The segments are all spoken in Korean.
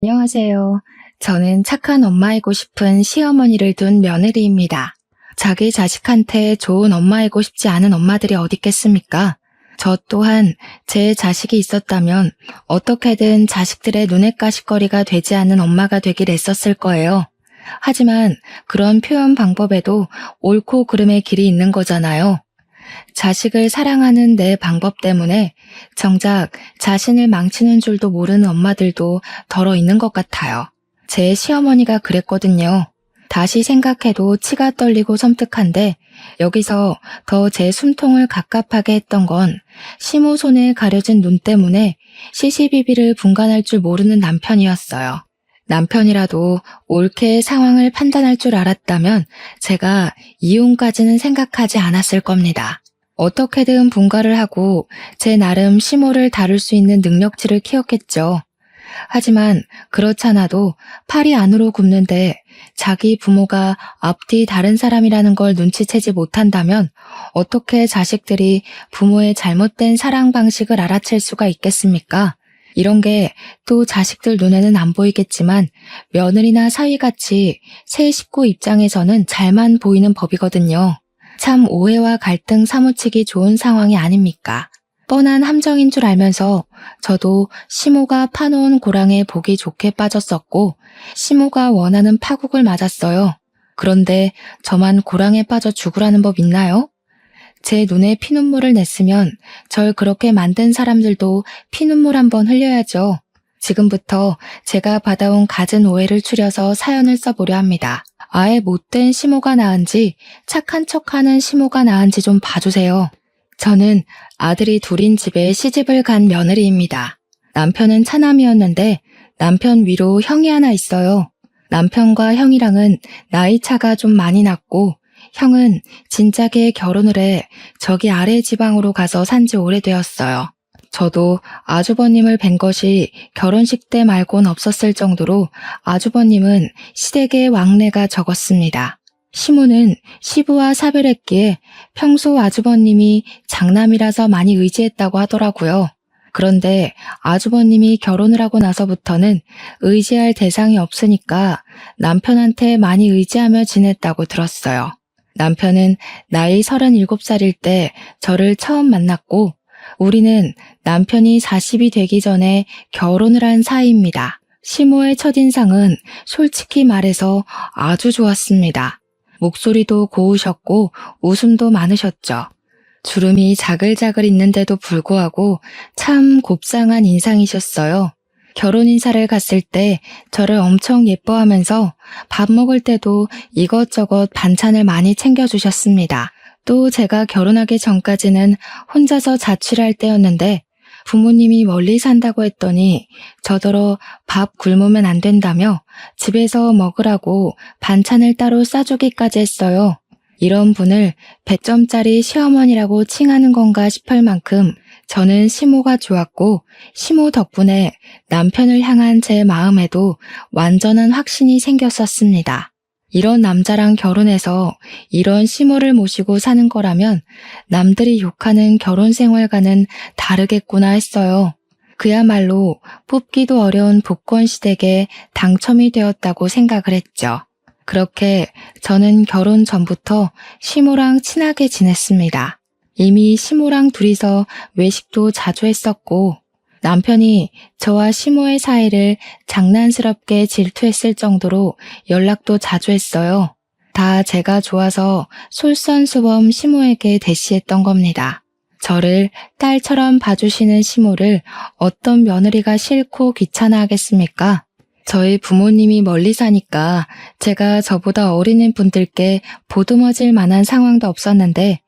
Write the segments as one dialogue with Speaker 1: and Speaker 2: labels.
Speaker 1: 안녕하세요. 저는 착한 엄마이고 싶은 시어머니를 둔 며느리입니다. 자기 자식한테 좋은 엄마이고 싶지 않은 엄마들이 어디 있겠습니까? 저 또한 제 자식이 있었다면 어떻게든 자식들의 눈엣 가시거리가 되지 않는 엄마가 되길 애썼을 거예요. 하지만 그런 표현 방법에도 옳고 그름의 길이 있는 거잖아요. 자식을 사랑하는 내 방법 때문에 정작 자신을 망치는 줄도 모르는 엄마들도 덜어 있는 것 같아요. 제 시어머니가 그랬거든요. 다시 생각해도 치가 떨리고 섬뜩한데 여기서 더 제 숨통을 갑갑하게 했던 건 시모 손에 가려진 눈 때문에 시시비비를 분간할 줄 모르는 남편이었어요. 남편이라도 옳게 상황을 판단할 줄 알았다면 제가 이혼까지는 생각하지 않았을 겁니다. 어떻게든 분가를 하고 제 나름 시모를 다룰 수 있는 능력치를 키웠겠죠. 하지만 그렇잖아도 팔이 안으로 굽는데 자기 부모가 앞뒤 다른 사람이라는 걸 눈치채지 못한다면 어떻게 자식들이 부모의 잘못된 사랑 방식을 알아챌 수가 있겠습니까? 이런 게 또 자식들 눈에는 안 보이겠지만 며느리나 사위같이 새 식구 입장에서는 잘만 보이는 법이거든요. 참 오해와 갈등 사무치기 좋은 상황이 아닙니까? 뻔한 함정인 줄 알면서 저도 시모가 파놓은 고랑에 보기 좋게 빠졌었고 시모가 원하는 파국을 맞았어요. 그런데 저만 고랑에 빠져 죽으라는 법 있나요? 제 눈에 피눈물을 냈으면 절 그렇게 만든 사람들도 피눈물 한번 흘려야죠. 지금부터 제가 받아온 갖은 오해를 추려서 사연을 써보려 합니다. 아예 못된 시모가 나은지 착한 척하는 시모가 나은지 좀 봐주세요. 저는 아들이 둘인 집에 시집을 간 며느리입니다. 남편은 차남이었는데 남편 위로 형이 하나 있어요. 남편과 형이랑은 나이 차가 좀 많이 났고 형은 진작에 결혼을 해 저기 아래 지방으로 가서 산지 오래되었어요. 저도 아주버님을 뵌 것이 결혼식 때 말곤 없었을 정도로 아주버님은 시댁의 왕래가 적었습니다. 시모는 시부와 사별했기에 평소 아주버님이 장남이라서 많이 의지했다고 하더라고요. 그런데 아주버님이 결혼을 하고 나서부터는 의지할 대상이 없으니까 남편한테 많이 의지하며 지냈다고 들었어요. 남편은 나이 37살일 때 저를 처음 만났고 우리는 남편이 40이 되기 전에 결혼을 한 사이입니다. 시모의 첫인상은 솔직히 말해서 아주 좋았습니다. 목소리도 고우셨고 웃음도 많으셨죠. 주름이 자글자글 있는데도 불구하고 참 곱상한 인상이셨어요. 결혼 인사를 갔을 때 저를 엄청 예뻐하면서 밥 먹을 때도 이것저것 반찬을 많이 챙겨주셨습니다. 또 제가 결혼하기 전까지는 혼자서 자취를 할 때였는데 부모님이 멀리 산다고 했더니 저더러 밥 굶으면 안 된다며 집에서 먹으라고 반찬을 따로 싸주기까지 했어요. 이런 분을 100점짜리 시어머니라고 칭하는 건가 싶을 만큼 저는 시모가 좋았고 시모 덕분에 남편을 향한 제 마음에도 완전한 확신이 생겼었습니다. 이런 남자랑 결혼해서 이런 시모를 모시고 사는 거라면 남들이 욕하는 결혼 생활과는 다르겠구나 했어요. 그야말로 뽑기도 어려운 복권 시댁에 당첨이 되었다고 생각을 했죠. 그렇게 저는 결혼 전부터 시모랑 친하게 지냈습니다. 이미 시모랑 둘이서 외식도 자주 했었고 남편이 저와 시모의 사이를 장난스럽게 질투했을 정도로 연락도 자주 했어요. 다 제가 좋아서 솔선수범 시모에게 대시했던 겁니다. 저를 딸처럼 봐주시는 시모를 어떤 며느리가 싫고 귀찮아하겠습니까? 저희 부모님이 멀리 사니까 제가 저보다 어린 분들께 보듬어질 만한 상황도 없었는데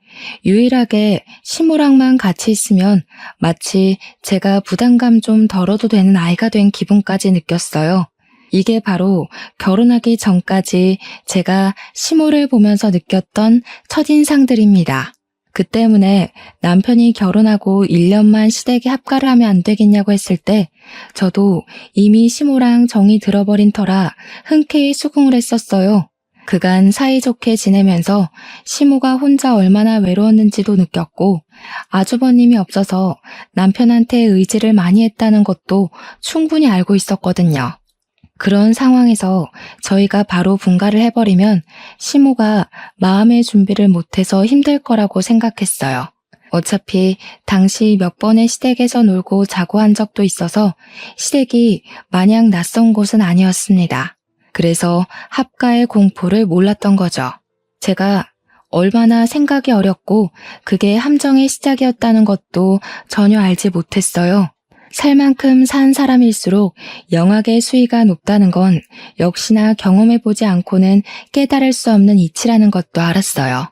Speaker 1: 유일하게 시모랑만 같이 있으면 마치 제가 부담감 좀 덜어도 되는 아이가 된 기분까지 느꼈어요. 이게 바로 결혼하기 전까지 제가 시모를 보면서 느꼈던 첫인상들입니다. 그 때문에 남편이 결혼하고 1년만 시댁에 합가를 하면 안 되겠냐고 했을 때 저도 이미 시모랑 정이 들어버린 터라 흔쾌히 수긍을 했었어요. 그간 사이좋게 지내면서 시모가 혼자 얼마나 외로웠는지도 느꼈고 아주버님이 없어서 남편한테 의지를 많이 했다는 것도 충분히 알고 있었거든요. 그런 상황에서 저희가 바로 분가를 해버리면 시모가 마음의 준비를 못해서 힘들 거라고 생각했어요. 어차피 당시 몇 번의 시댁에서 놀고 자고 한 적도 있어서 시댁이 마냥 낯선 곳은 아니었습니다. 그래서 합가의 공포를 몰랐던 거죠. 제가 얼마나 생각이 어렵고 그게 함정의 시작이었다는 것도 전혀 알지 못했어요. 살 만큼 산 사람일수록 영악의 수위가 높다는 건 역시나 경험해보지 않고는 깨달을 수 없는 이치라는 것도 알았어요.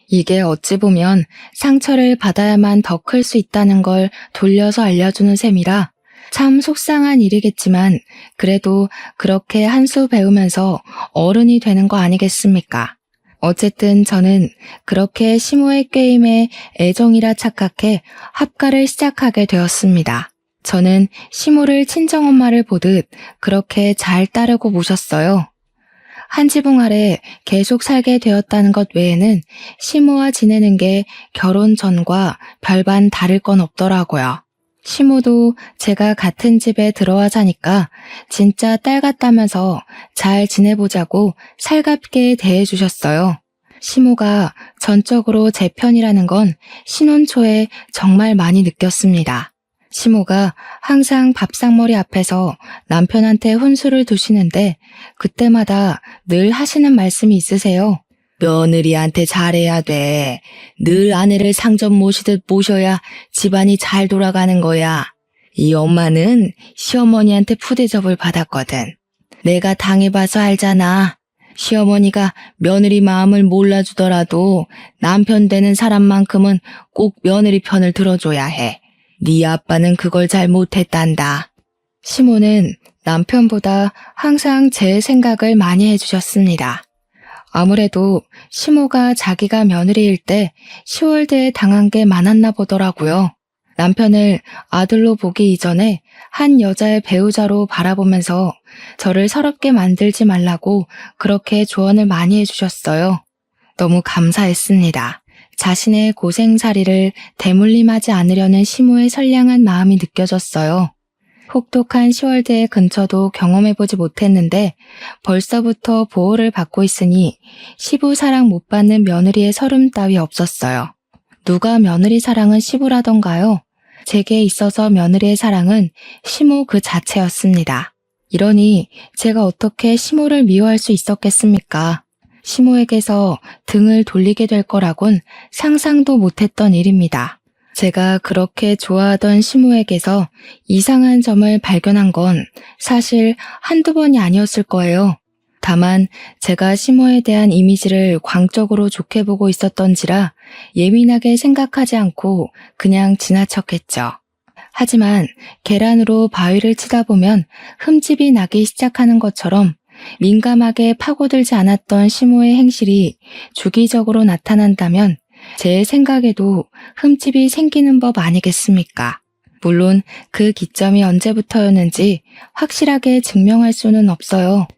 Speaker 1: 이게 어찌 보면 상처를 받아야만 더 클 수 있다는 걸 돌려서 알려주는 셈이라 참 속상한 일이겠지만 그래도 그렇게 한 수 배우면서 어른이 되는 거 아니겠습니까? 어쨌든 저는 그렇게 시모의 게임에 애정이라 착각해 합가를 시작하게 되었습니다. 저는 시모를 친정엄마를 보듯 그렇게 잘 따르고 모셨어요. 한 지붕 아래 계속 살게 되었다는 것 외에는 시모와 지내는 게 결혼 전과 별반 다를 건 없더라고요. 시모도 제가 같은 집에 들어와 사니까 진짜 딸 같다면서 잘 지내보자고 살갑게 대해주셨어요. 시모가 전적으로 제 편이라는 건 신혼 초에 정말 많이 느꼈습니다. 시모가 항상 밥상머리 앞에서 남편한테 혼수를 두시는데 그때마다 늘 하시는 말씀이 있으세요. 며느리한테 잘해야 돼. 늘 아내를 상점 모시듯 모셔야 집안이 잘 돌아가는 거야. 이 엄마는 시어머니한테 푸대접을 받았거든. 내가 당해봐서 알잖아. 시어머니가 며느리 마음을 몰라주더라도 남편 되는 사람만큼은 꼭 며느리 편을 들어줘야 해. 네 아빠는 그걸 잘 못했단다. 시모는 남편보다 항상 제 생각을 많이 해주셨습니다. 아무래도 시모가 자기가 며느리일 때 10월대에 당한 게 많았나 보더라고요. 남편을 아들로 보기 이전에 한 여자의 배우자로 바라보면서 저를 서럽게 만들지 말라고 그렇게 조언을 많이 해주셨어요. 너무 감사했습니다. 자신의 고생살이를 대물림하지 않으려는 시모의 선량한 마음이 느껴졌어요. 혹독한 10월대의 근처도 경험해보지 못했는데 벌써부터 보호를 받고 있으니 시부 사랑 못 받는 며느리의 서름 따위 없었어요. 누가 며느리 사랑은 시부라던가요? 제게 있어서 며느리의 사랑은 시모 그 자체였습니다. 이러니 제가 어떻게 시모를 미워할 수 있었겠습니까? 시모에게서 등을 돌리게 될 거라곤 상상도 못했던 일입니다. 제가 그렇게 좋아하던 시모에게서 이상한 점을 발견한 건 사실 한두 번이 아니었을 거예요. 다만 제가 시모에 대한 이미지를 광적으로 좋게 보고 있었던지라 예민하게 생각하지 않고 그냥 지나쳤겠죠. 하지만 계란으로 바위를 치다 보면 흠집이 나기 시작하는 것처럼 민감하게 파고들지 않았던 시모의 행실이 주기적으로 나타난다면 제 생각에도 흠집이 생기는 법 아니겠습니까? 물론 그 기점이 언제부터였는지 확실하게 증명할 수는 없어요.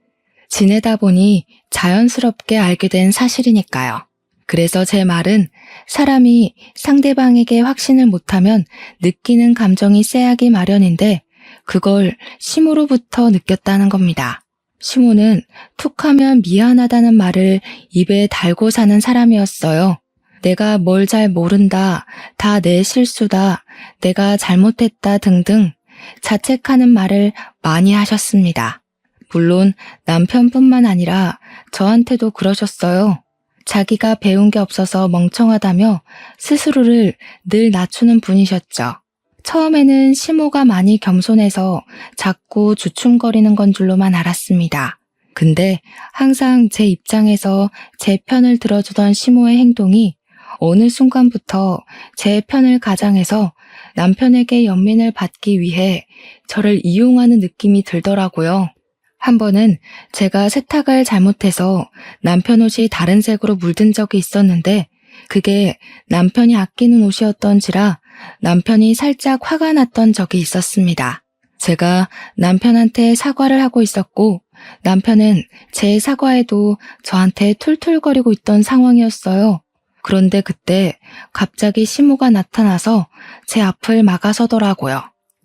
Speaker 1: 지내다 보니 자연스럽게 알게 된 사실이니까요. 그래서 제 말은 사람이 상대방에게 확신을 못하면 느끼는 감정이 쎄하기 마련인데 그걸 시모로부터 느꼈다는 겁니다. 시모는 툭하면 미안하다는 말을 입에 달고 사는 사람이었어요. 내가 뭘 잘 모른다, 다 내 실수다, 내가 잘못했다 등등 자책하는 말을 많이 하셨습니다. 물론 남편뿐만 아니라 저한테도 그러셨어요. 자기가 배운 게 없어서 멍청하다며 스스로를 늘 낮추는 분이셨죠. 처음에는 시모가 많이 겸손해서 자꾸 주춤거리는 건 줄로만 알았습니다. 근데 항상 제 입장에서 제 편을 들어주던 시모의 행동이 어느 순간부터 제 편을 가장해서 남편에게 연민을 받기 위해 저를 이용하는 느낌이 들더라고요. 한 번은 제가 세탁을 잘못해서 남편 옷이 다른 색으로 물든 적이 있었는데 그게 남편이 아끼는 옷이었던지라 남편이 살짝 화가 났던 적이 있었습니다. 제가 남편한테 사과를 하고 있었고 남편은 제 사과에도 저한테 툴툴거리고 있던 상황이었어요. 그런데 그때 갑자기 시모가 나타나서 제 앞을 막아서더라고요.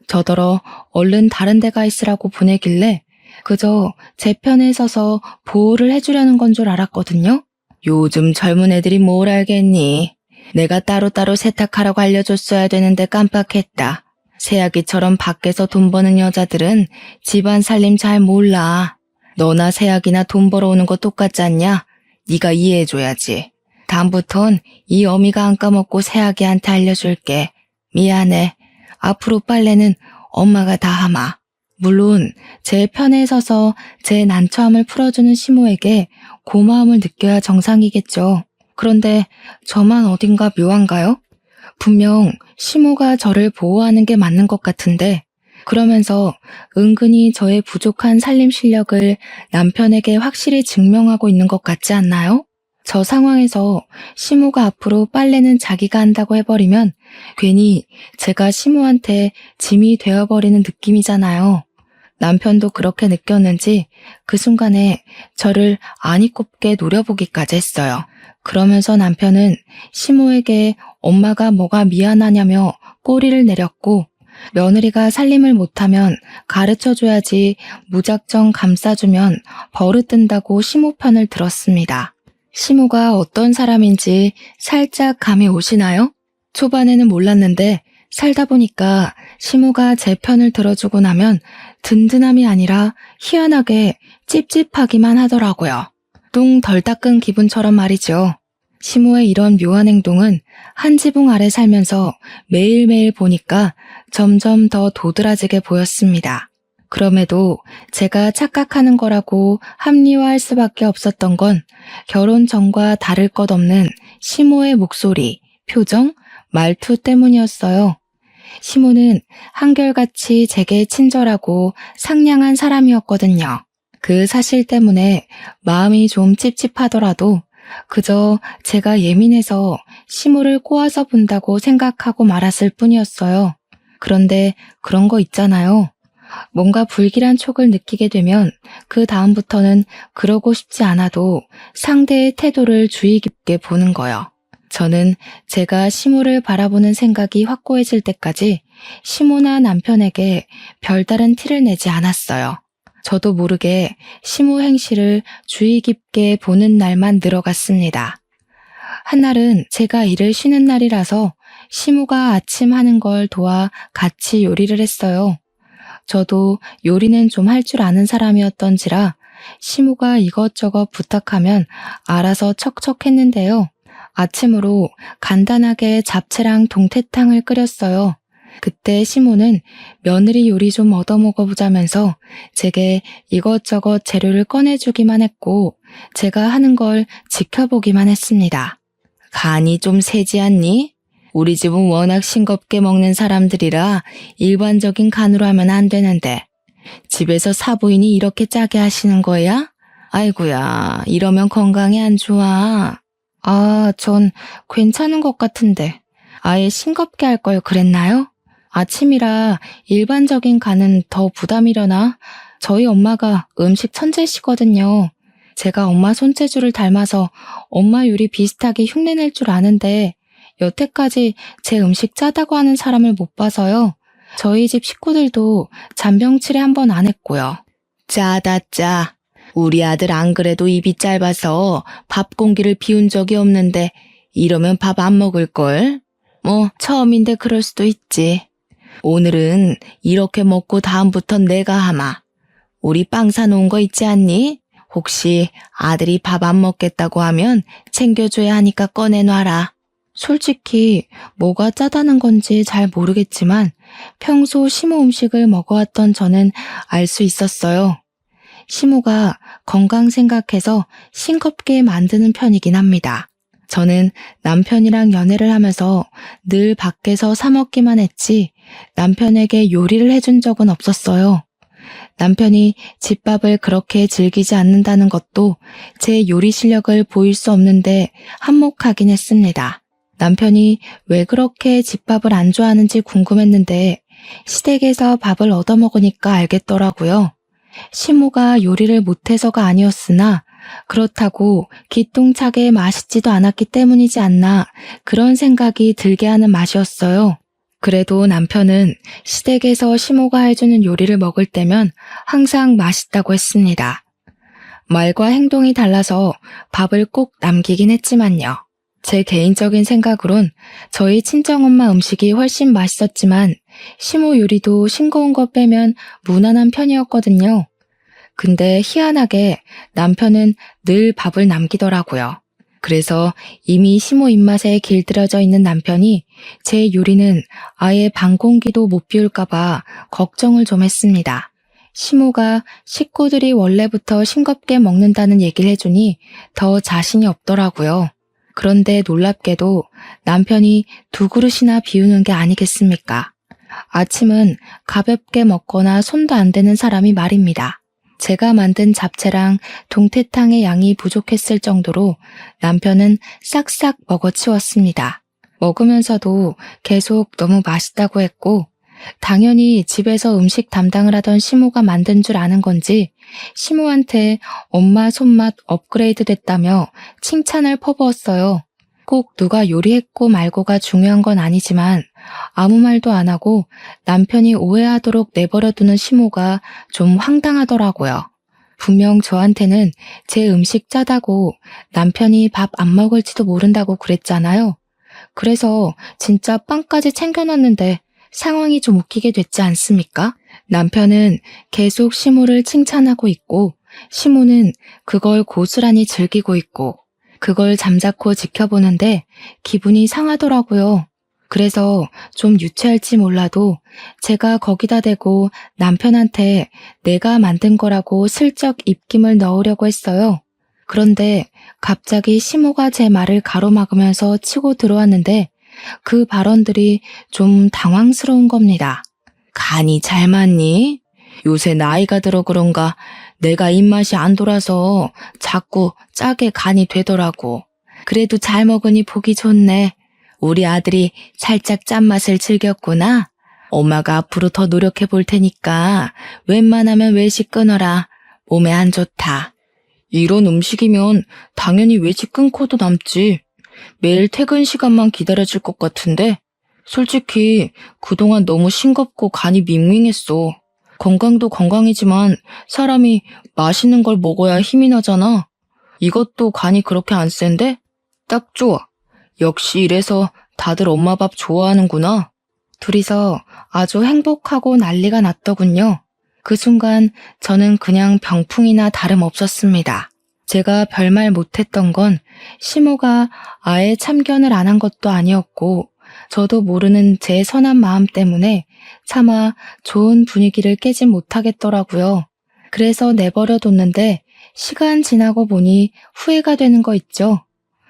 Speaker 1: 저더러 얼른 다른 데 가 있으라고 보내길래 그저 제 편에 서서 보호를 해주려는 건 줄 알았거든요. 요즘 젊은 애들이 뭘 알겠니? 내가 따로따로 세탁하라고 알려줬어야 되는데 깜빡했다. 새아기처럼 밖에서 돈 버는 여자들은 집안 살림 잘 몰라. 너나 새아기나 돈 벌어오는 거 똑같잖냐? 네가 이해해줘야지. 다음부턴 이 어미가 안 까먹고 새아기한테 알려줄게. 미안해. 앞으로 빨래는 엄마가 다 하마. 물론 제 편에 서서 제 난처함을 풀어주는 시모에게 고마움을 느껴야 정상이겠죠. 그런데 저만 어딘가 묘한가요? 분명 시모가 저를 보호하는 게 맞는 것 같은데 그러면서 은근히 저의 부족한 살림 실력을 남편에게 확실히 증명하고 있는 것 같지 않나요? 저 상황에서 시모가 앞으로 빨래는 자기가 한다고 해버리면 괜히 제가 시모한테 짐이 되어버리는 느낌이잖아요. 남편도 그렇게 느꼈는지 그 순간에 저를 아니 꼽게 노려보기까지 했어요. 그러면서 남편은 시모에게 엄마가 뭐가 미안하냐며 꼬리를 내렸고 며느리가 살림을 못하면 가르쳐줘야지 무작정 감싸주면 버릇든다고 시모 편을 들었습니다. 시모가 어떤 사람인지 살짝 감이 오시나요? 초반에는 몰랐는데 살다 보니까 시모가 제 편을 들어주고 나면 든든함이 아니라 희한하게 찝찝하기만 하더라고요. 똥 덜 닦은 기분처럼 말이죠. 시모의 이런 묘한 행동은 한 지붕 아래 살면서 매일매일 보니까 점점 더 도드라지게 보였습니다. 그럼에도 제가 착각하는 거라고 합리화할 수밖에 없었던 건 결혼 전과 다를 것 없는 시모의 목소리, 표정, 말투 때문이었어요. 시모는 한결같이 제게 친절하고 상냥한 사람이었거든요. 그 사실 때문에 마음이 좀 찝찝하더라도 그저 제가 예민해서 시모를 꼬아서 본다고 생각하고 말았을 뿐이었어요. 그런데 그런 거 있잖아요. 뭔가 불길한 촉을 느끼게 되면 그 다음부터는 그러고 싶지 않아도 상대의 태도를 주의 깊게 보는 거요. 저는 제가 시모를 바라보는 생각이 확고해질 때까지 시모나 남편에게 별다른 티를 내지 않았어요. 저도 모르게 시모 행실을 주의 깊게 보는 날만 늘어갔습니다. 한날은 제가 일을 쉬는 날이라서 시모가 아침 하는 걸 도와 같이 요리를 했어요. 저도 요리는 좀 할 줄 아는 사람이었던지라 시모가 이것저것 부탁하면 알아서 척척했는데요. 아침으로 간단하게 잡채랑 동태탕을 끓였어요. 그때 시모는 며느리 요리 좀 얻어먹어보자면서 제게 이것저것 재료를 꺼내주기만 했고 제가 하는 걸 지켜보기만 했습니다. 간이 좀 세지 않니? 우리 집은 워낙 싱겁게 먹는 사람들이라 일반적인 간으로 하면 안 되는데 집에서 사부인이 이렇게 짜게 하시는 거야? 아이고야, 이러면 건강에 안 좋아. 전 괜찮은 것 같은데 아예 싱겁게 할 걸 그랬나요? 아침이라 일반적인 간은 더 부담이려나? 저희 엄마가 음식 천재시거든요. 제가 엄마 손재주를 닮아서 엄마 요리 비슷하게 흉내낼 줄 아는데 여태까지 제 음식 짜다고 하는 사람을 못 봐서요. 저희 집 식구들도 잔병치레 한 번 안 했고요. 짜다 짜. 우리 아들 안 그래도 입이 짧아서 밥 공기를 비운 적이 없는데 이러면 밥 안 먹을걸? 뭐 처음인데 그럴 수도 있지. 오늘은 이렇게 먹고 다음부턴 내가 하마. 우리 빵 사놓은 거 있지 않니? 혹시 아들이 밥 안 먹겠다고 하면 챙겨줘야 하니까 꺼내놔라. 솔직히 뭐가 짜다는 건지 잘 모르겠지만 평소 시모 음식을 먹어왔던 저는 알 수 있었어요. 시모가 건강 생각해서 싱겁게 만드는 편이긴 합니다. 저는 남편이랑 연애를 하면서 늘 밖에서 사 먹기만 했지 남편에게 요리를 해준 적은 없었어요. 남편이 집밥을 그렇게 즐기지 않는다는 것도 제 요리 실력을 보일 수 없는데 한몫하긴 했습니다. 남편이 왜 그렇게 집밥을 안 좋아하는지 궁금했는데 시댁에서 밥을 얻어먹으니까 알겠더라고요. 시모가 요리를 못해서가 아니었으나 그렇다고 기똥차게 맛있지도 않았기 때문이지 않나 그런 생각이 들게 하는 맛이었어요. 그래도 남편은 시댁에서 시모가 해주는 요리를 먹을 때면 항상 맛있다고 했습니다. 말과 행동이 달라서 밥을 꼭 남기긴 했지만요. 제 개인적인 생각으론 저희 친정엄마 음식이 훨씬 맛있었지만 시모 요리도 싱거운 거 빼면 무난한 편이었거든요. 근데 희한하게 남편은 늘 밥을 남기더라고요. 그래서 이미 시모 입맛에 길들여져 있는 남편이 제 요리는 아예 반 공기도 못 비울까봐 걱정을 좀 했습니다. 시모가 식구들이 원래부터 싱겁게 먹는다는 얘기를 해주니 더 자신이 없더라고요. 그런데 놀랍게도 남편이 2그릇이나 비우는 게 아니겠습니까? 아침은 가볍게 먹거나 손도 안 대는 사람이 말입니다. 제가 만든 잡채랑 동태탕의 양이 부족했을 정도로 남편은 싹싹 먹어치웠습니다. 먹으면서도 계속 너무 맛있다고 했고, 당연히 집에서 음식 담당을 하던 시모가 만든 줄 아는 건지 시모한테 엄마 손맛 업그레이드 됐다며 칭찬을 퍼부었어요. 꼭 누가 요리했고 말고가 중요한 건 아니지만 아무 말도 안 하고 남편이 오해하도록 내버려두는 시모가 좀 황당하더라고요. 분명 저한테는 제 음식 짜다고 남편이 밥 안 먹을지도 모른다고 그랬잖아요. 그래서 진짜 빵까지 챙겨놨는데 상황이 좀 웃기게 됐지 않습니까? 남편은 계속 시모를 칭찬하고 있고 시모는 그걸 고스란히 즐기고 있고 그걸 잠자코 지켜보는데 기분이 상하더라고요. 그래서 좀 유치할지 몰라도 제가 거기다 대고 남편한테 내가 만든 거라고 슬쩍 입김을 넣으려고 했어요. 그런데 갑자기 시모가 제 말을 가로막으면서 치고 들어왔는데 그 발언들이 좀 당황스러운 겁니다. 간이 잘 맞니? 요새 나이가 들어 그런가 내가 입맛이 안 돌아서 자꾸 짜게 간이 되더라고. 그래도 잘 먹으니 보기 좋네. 우리 아들이 살짝 짠맛을 즐겼구나. 엄마가 앞으로 더 노력해 볼 테니까 웬만하면 외식 끊어라. 몸에 안 좋다. 이런 음식이면 당연히 외식 끊고도 남지. 매일 퇴근 시간만 기다려줄 것 같은데 솔직히 그동안 너무 싱겁고 간이 밍밍했어. 건강도 건강이지만 사람이 맛있는 걸 먹어야 힘이 나잖아. 이것도 간이 그렇게 안 센데? 딱 좋아. 역시 이래서 다들 엄마 밥 좋아하는구나. 둘이서 아주 행복하고 난리가 났더군요. 그 순간 저는 그냥 병풍이나 다름없었습니다. 제가 별말 못했던 건 시모가 아예 참견을 안 한 것도 아니었고 저도 모르는 제 선한 마음 때문에 차마 좋은 분위기를 깨진 못하겠더라고요. 그래서 내버려뒀는데 시간 지나고 보니 후회가 되는 거 있죠.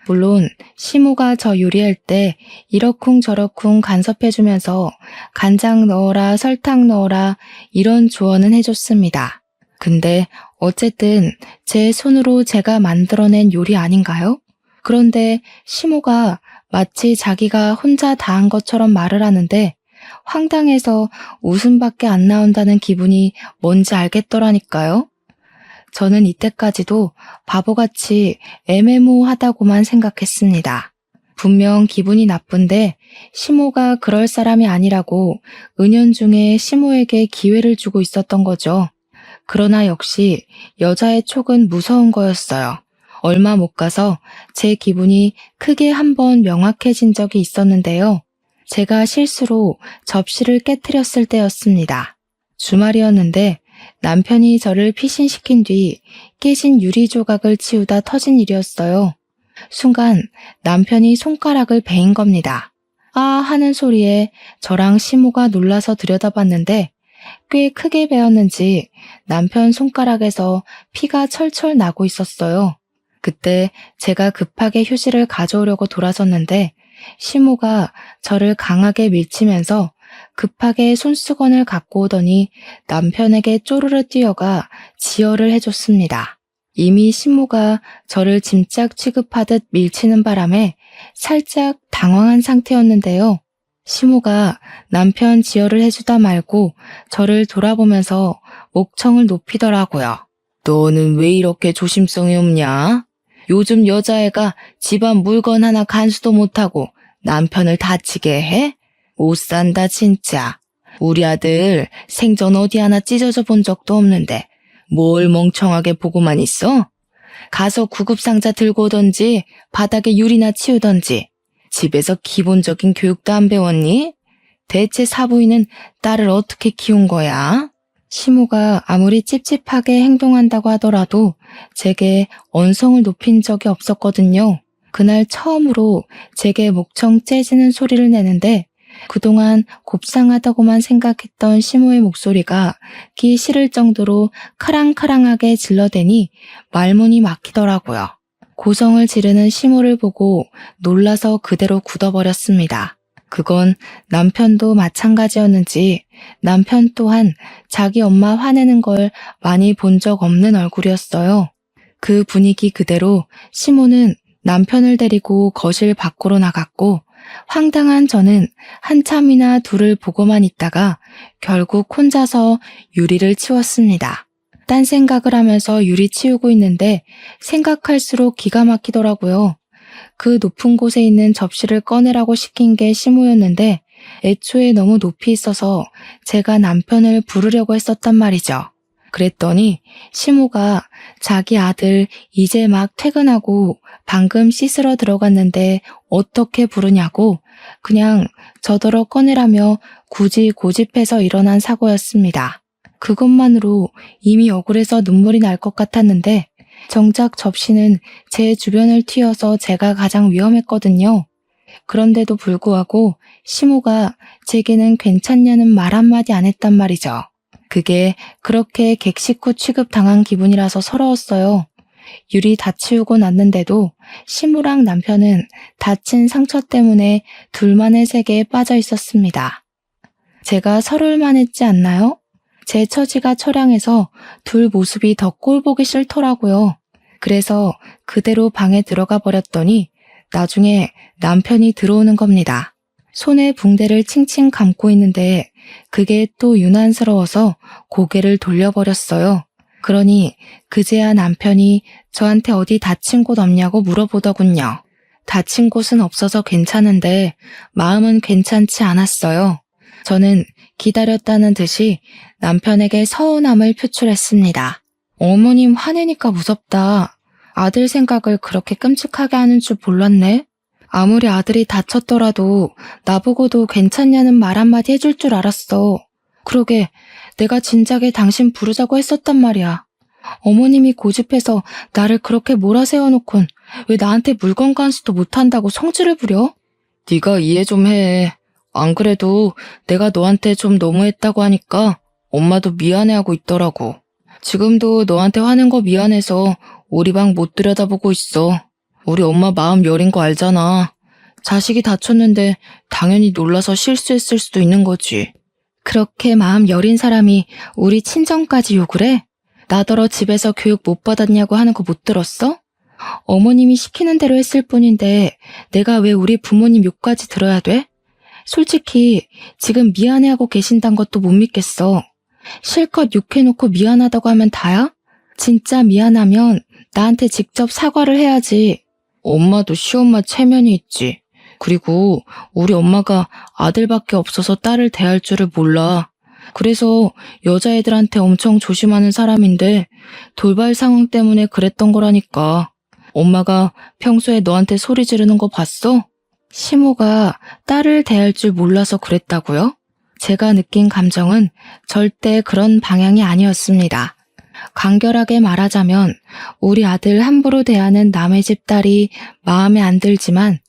Speaker 1: 물론 시모가 저 요리할 때 이러쿵저러쿵 간섭해주면서 간장 넣어라 설탕 넣어라 이런 조언은 해줬습니다. 근데 어쨌든 제 손으로 제가 만들어낸 요리 아닌가요? 그런데 시모가 마치 자기가 혼자 다 한 것처럼 말을 하는데 황당해서 웃음밖에 안 나온다는 기분이 뭔지 알겠더라니까요. 저는 이때까지도 바보같이 애매모호하다고만 생각했습니다. 분명 기분이 나쁜데 시모가 그럴 사람이 아니라고 은연중에 시모에게 기회를 주고 있었던 거죠. 그러나 역시 여자의 촉은 무서운 거였어요. 얼마 못 가서 제 기분이 크게 한번 명확해진 적이 있었는데요. 제가 실수로 접시를 깨트렸을 때였습니다. 주말이었는데 남편이 저를 피신시킨 뒤 깨진 유리 조각을 치우다 터진 일이었어요. 순간 남편이 손가락을 베인 겁니다. 아 하는 소리에 저랑 시모가 놀라서 들여다봤는데 꽤 크게 베었는지 남편 손가락에서 피가 철철 나고 있었어요. 그때 제가 급하게 휴지를 가져오려고 돌아섰는데 시모가 저를 강하게 밀치면서 급하게 손수건을 갖고 오더니 남편에게 쪼르르 뛰어가 지혈을 해줬습니다. 이미 시모가 저를 짐짝 취급하듯 밀치는 바람에 살짝 당황한 상태였는데요. 시모가 남편 지혈을 해주다 말고 저를 돌아보면서 목청을 높이더라고요. 너는 왜 이렇게 조심성이 없냐? 요즘 여자애가 집안 물건 하나 간수도 못하고 남편을 다치게 해? 못 산다 진짜. 우리 아들 생전 어디 하나 찢어져 본 적도 없는데 뭘 멍청하게 보고만 있어? 가서 구급상자 들고 오던지 바닥에 유리나 치우던지 집에서 기본적인 교육도 안 배웠니? 대체 사부인은 딸을 어떻게 키운 거야? 시모가 아무리 찝찝하게 행동한다고 하더라도 제게 언성을 높인 적이 없었거든요. 그날 처음으로 제게 목청 째지는 소리를 내는데 그동안 곱상하다고만 생각했던 시모의 목소리가 귀 시릴 정도로 카랑카랑하게 질러대니 말문이 막히더라고요. 고성을 지르는 시모를 보고 놀라서 그대로 굳어버렸습니다. 그건 남편도 마찬가지였는지 남편 또한 자기 엄마 화내는 걸 많이 본 적 없는 얼굴이었어요. 그 분위기 그대로 시모는 남편을 데리고 거실 밖으로 나갔고 황당한 저는 한참이나 둘을 보고만 있다가 결국 혼자서 유리를 치웠습니다. 딴 생각을 하면서 유리 치우고 있는데 생각할수록 기가 막히더라고요. 그 높은 곳에 있는 접시를 꺼내라고 시킨 게 시모였는데 애초에 너무 높이 있어서 제가 남편을 부르려고 했었단 말이죠. 그랬더니 시모가 자기 아들 이제 막 퇴근하고 방금 씻으러 들어갔는데 어떻게 부르냐고 그냥 저더러 꺼내라며 굳이 고집해서 일어난 사고였습니다. 그것만으로 이미 억울해서 눈물이 날 것 같았는데 정작 접시는 제 주변을 튀어서 제가 가장 위험했거든요. 그런데도 불구하고 시모가 제게는 괜찮냐는 말 한마디 안 했단 말이죠. 그게 그렇게 객식후 취급당한 기분이라서 서러웠어요. 유리 다 치우고 났는데도 시모랑 남편은 다친 상처 때문에 둘만의 세계에 빠져 있었습니다. 제가 서러울 만했지 않나요? 제 처지가 처량해서 둘 모습이 더 꼴보기 싫더라고요. 그래서 그대로 방에 들어가 버렸더니 나중에 남편이 들어오는 겁니다. 손에 붕대를 칭칭 감고 있는데 그게 또 유난스러워서 고개를 돌려버렸어요. 그러니 그제야 남편이 저한테 어디 다친 곳 없냐고 물어보더군요. 다친 곳은 없어서 괜찮은데 마음은 괜찮지 않았어요. 저는 기다렸다는 듯이 남편에게 서운함을 표출했습니다. 어머님 화내니까 무섭다. 아들 생각을 그렇게 끔찍하게 하는 줄 몰랐네. 아무리 아들이 다쳤더라도 나보고도 괜찮냐는 말 한마디 해줄 줄 알았어. 그러게 내가 진작에 당신 부르자고 했었단 말이야. 어머님이 고집해서 나를 그렇게 몰아세워놓곤 왜 나한테 물건 간수도 못한다고 성질을 부려? 네가 이해 좀 해. 안 그래도 내가 너한테 좀 너무했다고 하니까 엄마도 미안해하고 있더라고. 지금도 너한테 화낸 거 미안해서 우리 방 못 들여다보고 있어. 우리 엄마 마음 여린 거 알잖아. 자식이 다쳤는데 당연히 놀라서 실수했을 수도 있는 거지. 그렇게 마음 여린 사람이 우리 친정까지 욕을 해? 나더러 집에서 교육 못 받았냐고 하는 거 못 들었어? 어머님이 시키는 대로 했을 뿐인데 내가 왜 우리 부모님 욕까지 들어야 돼? 솔직히 지금 미안해하고 계신단 것도 못 믿겠어. 실컷 욕해놓고 미안하다고 하면 다야? 진짜 미안하면 나한테 직접 사과를 해야지. 엄마도 시엄마 체면이 있지. 그리고 우리 엄마가 아들밖에 없어서 딸을 대할 줄을 몰라. 그래서 여자애들한테 엄청 조심하는 사람인데 돌발 상황 때문에 그랬던 거라니까. 엄마가 평소에 너한테 소리 지르는 거 봤어? 시모가 딸을 대할 줄 몰라서 그랬다고요? 제가 느낀 감정은 절대 그런 방향이 아니었습니다. 간결하게 말하자면 우리 아들 함부로 대하는 남의 집 딸이 마음에 안 들지만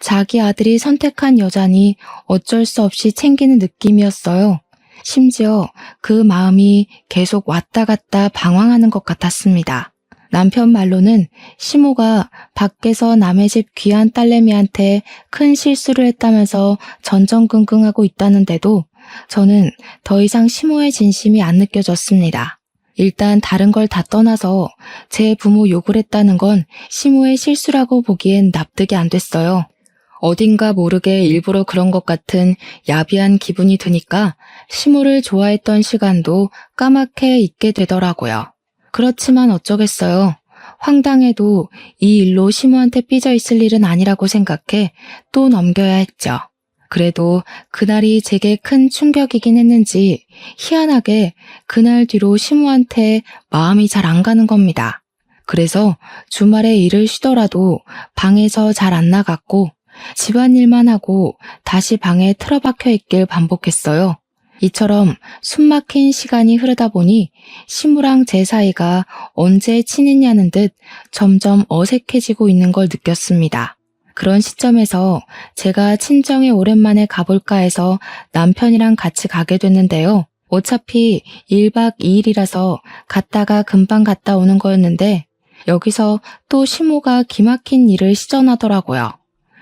Speaker 1: 자기 아들이 선택한 여자니 어쩔 수 없이 챙기는 느낌이었어요. 심지어 그 마음이 계속 왔다 갔다 방황하는 것 같았습니다. 남편 말로는 시모가 밖에서 남의 집 귀한 딸내미한테 큰 실수를 했다면서 전전긍긍하고 있다는데도 저는 더 이상 시모의 진심이 안 느껴졌습니다. 일단 다른 걸 다 떠나서 제 부모 욕을 했다는 건 시모의 실수라고 보기엔 납득이 안 됐어요. 어딘가 모르게 일부러 그런 것 같은 야비한 기분이 드니까 시모를 좋아했던 시간도 까맣게 잊게 되더라고요. 그렇지만 어쩌겠어요. 황당해도 이 일로 시모한테 삐져 있을 일은 아니라고 생각해 또 넘겨야 했죠. 그래도 그날이 제게 큰 충격이긴 했는지 희한하게 그날 뒤로 시모한테 마음이 잘 안 가는 겁니다. 그래서 주말에 일을 쉬더라도 방에서 잘 안 나갔고 집안일만 하고 다시 방에 틀어박혀 있길 반복했어요. 이처럼 숨막힌 시간이 흐르다 보니 시무랑 제 사이가 언제 친했냐는 듯 점점 어색해지고 있는 걸 느꼈습니다. 그런 시점에서 제가 친정에 오랜만에 가볼까 해서 남편이랑 같이 가게 됐는데요. 어차피 1박 2일이라서 갔다가 금방 갔다 오는 거였는데 여기서 또 시모가 기막힌 일을 시전하더라고요.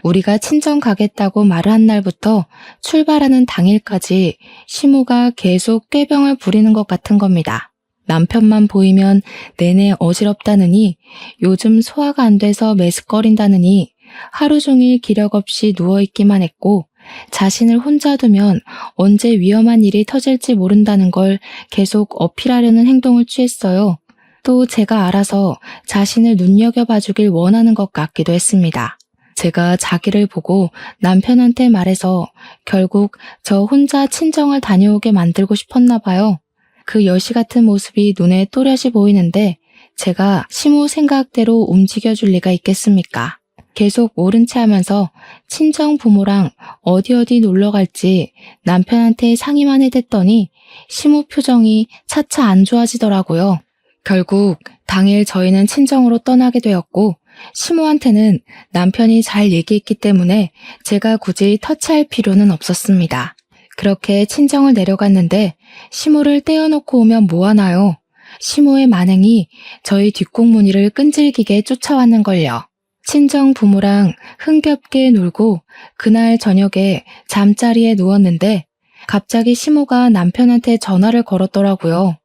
Speaker 1: 우리가 친정 가겠다고 말을 한 날부터 출발하는 당일까지 시모가 계속 꾀병을 부리는 것 같은 겁니다. 남편만 보이면 내내 어지럽다느니 요즘 소화가 안 돼서 메스꺼린다느니 하루 종일 기력 없이 누워있기만 했고 자신을 혼자 두면 언제 위험한 일이 터질지 모른다는 걸 계속 어필하려는 행동을 취했어요. 또 제가 알아서 자신을 눈여겨봐주길 원하는 것 같기도 했습니다. 제가 자기를 보고 남편한테 말해서 결국 저 혼자 친정을 다녀오게 만들고 싶었나 봐요. 그 여시 같은 모습이 눈에 또렷이 보이는데 제가 시모 생각대로 움직여줄 리가 있겠습니까? 계속 모른 체 하면서 친정 부모랑 어디 놀러 갈지 남편한테 상의만 해댔더니 시모 표정이 차차 안 좋아지더라고요. 결국 당일 저희는 친정으로 떠나게 되었고 시모한테는 남편이 잘 얘기했기 때문에 제가 굳이 터치할 필요는 없었습니다. 그렇게 친정을 내려갔는데 시모를 떼어놓고 오면 뭐하나요? 시모의 만행이 저희 뒷공무니를 끈질기게 쫓아왔는걸요. 친정 부모랑 흥겹게 놀고 그날 저녁에 잠자리에 누웠는데 갑자기 시모가 남편한테 전화를 걸었더라고요.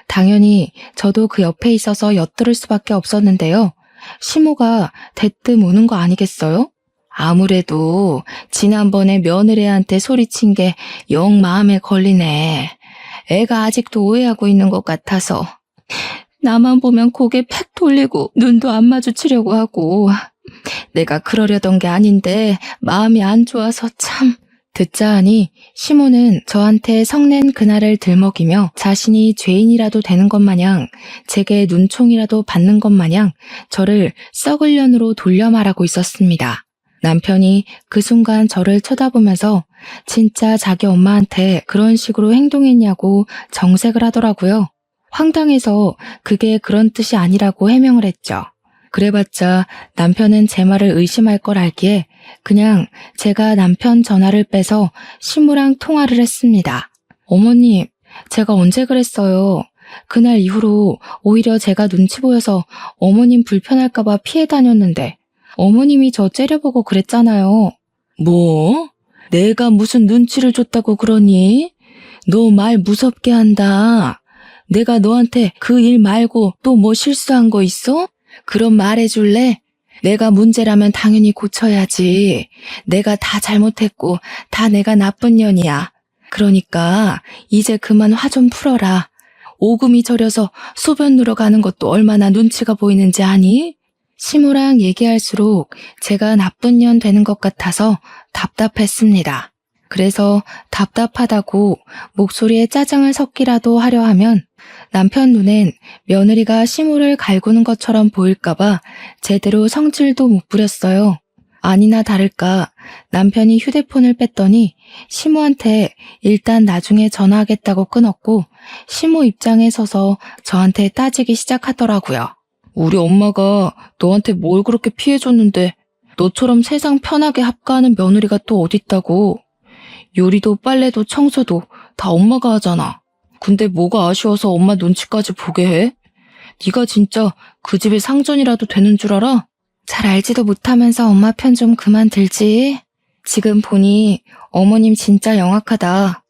Speaker 1: 당연히 저도 그 옆에 있어서 엿들을 수밖에 없었는데요. 시모가 대뜸 우는 거 아니겠어요? 아무래도 지난번에 며느리한테 소리친 게 영 마음에 걸리네. 애가 아직도 오해하고 있는 것 같아서. 나만 보면 고개 팩 돌리고 눈도 안 마주치려고 하고. 내가 그러려던 게 아닌데 마음이 안 좋아서 참. 듣자 하니 시모는 저한테 성낸 그날을 들먹이며 자신이 죄인이라도 되는 것 마냥 제게 눈총이라도 받는 것 마냥 저를 썩을 년으로 돌려 말하고 있었습니다. 남편이 그 순간 저를 쳐다보면서 진짜 자기 엄마한테 그런 식으로 행동했냐고 정색을 하더라고요. 황당해서 그게 그런 뜻이 아니라고 해명을 했죠. 그래봤자 남편은 제 말을 의심할 걸 알기에 그냥 제가 남편 전화를 빼서 시무랑 통화를 했습니다. 어머님, 제가 언제 그랬어요? 그날 이후로 오히려 제가 눈치 보여서 어머님 불편할까봐 피해 다녔는데 어머님이 저 째려보고 그랬잖아요. 뭐? 내가 무슨 눈치를 줬다고 그러니? 너 말 무섭게 한다. 내가 너한테 그 일 말고 또 뭐 실수한 거 있어? 그럼 말해줄래? 내가 문제라면 당연히 고쳐야지. 내가 다 잘못했고 다 내가 나쁜 년이야. 그러니까 이제 그만 화 좀 풀어라. 오금이 저려서 소변 누러 가는 것도 얼마나 눈치가 보이는지 아니? 시모랑 얘기할수록 제가 나쁜 년 되는 것 같아서 답답했습니다. 그래서 답답하다고 목소리에 짜증을 섞기라도 하려 하면 남편 눈엔 며느리가 시모를 갈구는 것처럼 보일까봐 제대로 성질도 못 부렸어요. 아니나 다를까 남편이 휴대폰을 뺐더니 시모한테 일단 나중에 전화하겠다고 끊었고 시모 입장에 서서 저한테 따지기 시작하더라고요. 우리 엄마가 너한테 뭘 그렇게 피해줬는데 너처럼 세상 편하게 합가하는 며느리가 또 어딨다고. 요리도 빨래도 청소도 다 엄마가 하잖아. 근데 뭐가 아쉬워서 엄마 눈치까지 보게 해? 네가 진짜 그 집의 상전이라도 되는 줄 알아? 잘 알지도 못하면서 엄마 편 좀 그만 들지. 지금 보니 어머님 진짜 영악하다.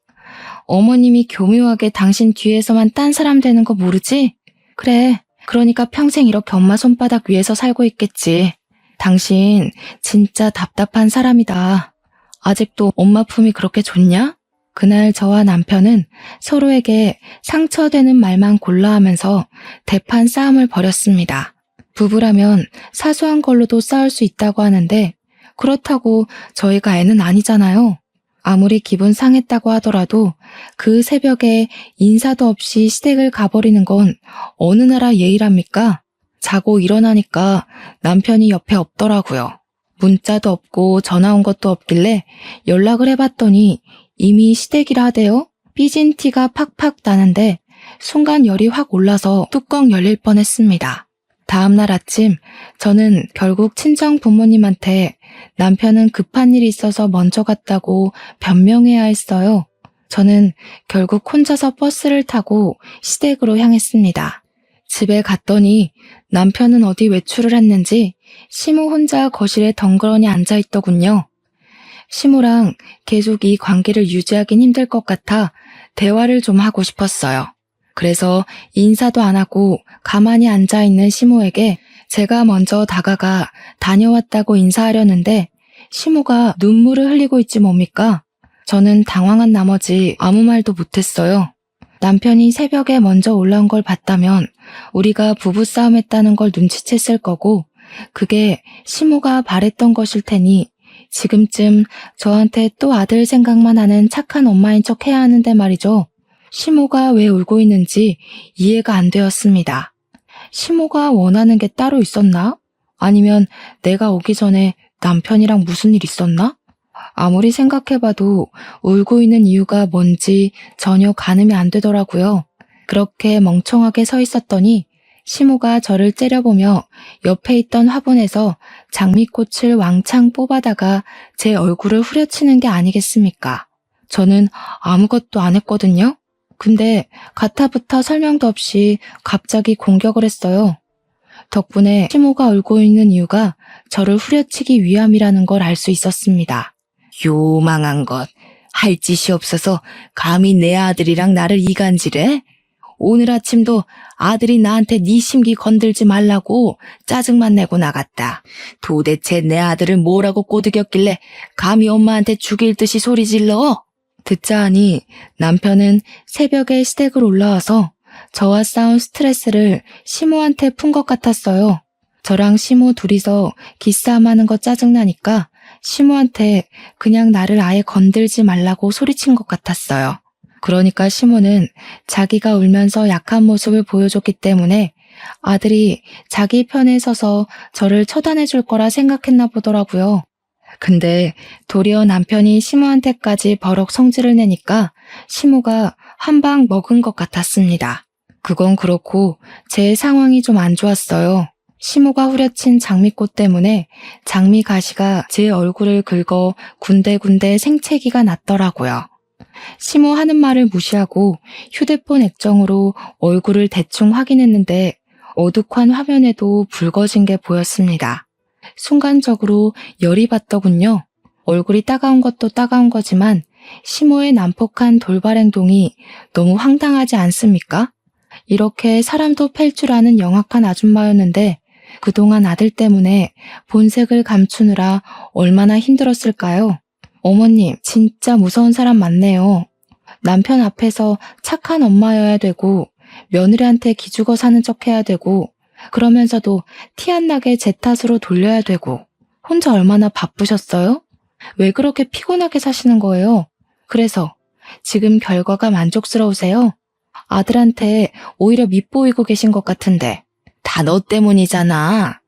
Speaker 1: 어머님이 교묘하게 당신 뒤에서만 딴 사람 되는 거 모르지? 그래, 그러니까 평생 이렇게 엄마 손바닥 위에서 살고 있겠지. 당신 진짜 답답한 사람이다. 아직도 엄마 품이 그렇게 좋냐? 그날 저와 남편은 서로에게 상처되는 말만 골라 하면서 대판 싸움을 벌였습니다. 부부라면 사소한 걸로도 싸울 수 있다고 하는데 그렇다고 저희가 애는 아니잖아요. 아무리 기분 상했다고 하더라도 그 새벽에 인사도 없이 시댁을 가버리는 건 어느 나라 예의랍니까? 자고 일어나니까 남편이 옆에 없더라고요. 문자도 없고 전화 온 것도 없길래 연락을 해봤더니 이미 시댁이라 하대요. 삐진 티가 팍팍 나는데 순간 열이 확 올라서 뚜껑 열릴 뻔했습니다. 다음날 아침 저는 결국 친정 부모님한테 남편은 급한 일이 있어서 먼저 갔다고 변명해야 했어요. 저는 결국 혼자서 버스를 타고 시댁으로 향했습니다. 집에 갔더니 남편은 어디 외출을 했는지 시모 혼자 거실에 덩그러니 앉아있더군요. 시모랑 계속 이 관계를 유지하긴 힘들 것 같아 대화를 좀 하고 싶었어요. 그래서 인사도 안 하고 가만히 앉아있는 시모에게 제가 먼저 다가가 다녀왔다고 인사하려는데 시모가 눈물을 흘리고 있지 뭡니까? 저는 당황한 나머지 아무 말도 못했어요. 남편이 새벽에 먼저 올라온 걸 봤다면 우리가 부부싸움 했다는 걸 눈치챘을 거고 그게 시모가 바랬던 것일 테니 지금쯤 저한테 또 아들 생각만 하는 착한 엄마인 척 해야 하는데 말이죠. 시모가 왜 울고 있는지 이해가 안 되었습니다. 시모가 원하는 게 따로 있었나? 아니면 내가 오기 전에 남편이랑 무슨 일 있었나? 아무리 생각해봐도 울고 있는 이유가 뭔지 전혀 가늠이 안 되더라고요. 그렇게 멍청하게 서 있었더니 시모가 저를 째려보며 옆에 있던 화분에서 장미꽃을 왕창 뽑아다가 제 얼굴을 후려치는 게 아니겠습니까? 저는 아무것도 안 했거든요. 근데 가타부타 설명도 없이 갑자기 공격을 했어요. 덕분에 시모가 울고 있는 이유가 저를 후려치기 위함이라는 걸 알 수 있었습니다. 요망한 것, 할 짓이 없어서 감히 내 아들이랑 나를 이간질해? 오늘 아침도 아들이 나한테 네 심기 건들지 말라고 짜증만 내고 나갔다. 도대체 내 아들을 뭐라고 꼬드겼길래 감히 엄마한테 죽일 듯이 소리 질러? 듣자 하니 남편은 새벽에 시댁을 올라와서 저와 싸운 스트레스를 시모한테 푼 것 같았어요. 저랑 시모 둘이서 기싸움하는 거 짜증나니까 시모한테 그냥 나를 아예 건들지 말라고 소리친 것 같았어요. 그러니까 시모는 자기가 울면서 약한 모습을 보여줬기 때문에 아들이 자기 편에 서서 저를 처단해 줄 거라 생각했나 보더라고요. 근데 도리어 남편이 시모한테까지 버럭 성질을 내니까 시모가 한 방 먹은 것 같았습니다. 그건 그렇고 제 상황이 좀 안 좋았어요. 시모가 후려친 장미꽃 때문에 장미 가시가 제 얼굴을 긁어 군데군데 생채기가 났더라고요. 시모 하는 말을 무시하고 휴대폰 액정으로 얼굴을 대충 확인했는데 어둑한 화면에도 붉어진 게 보였습니다. 순간적으로 열이 받더군요. 얼굴이 따가운 것도 따가운 거지만 시모의 난폭한 돌발 행동이 너무 황당하지 않습니까? 이렇게 사람도 팰 줄 아는 영악한 아줌마였는데 그동안 아들 때문에 본색을 감추느라 얼마나 힘들었을까요? 어머님, 진짜 무서운 사람 많네요. 남편 앞에서 착한 엄마여야 되고 며느리한테 기죽어 사는 척 해야 되고 그러면서도 티 안 나게 제 탓으로 돌려야 되고 혼자 얼마나 바쁘셨어요? 왜 그렇게 피곤하게 사시는 거예요? 그래서 지금 결과가 만족스러우세요? 아들한테 오히려 밉보이고 계신 것 같은데 다 너 때문이잖아.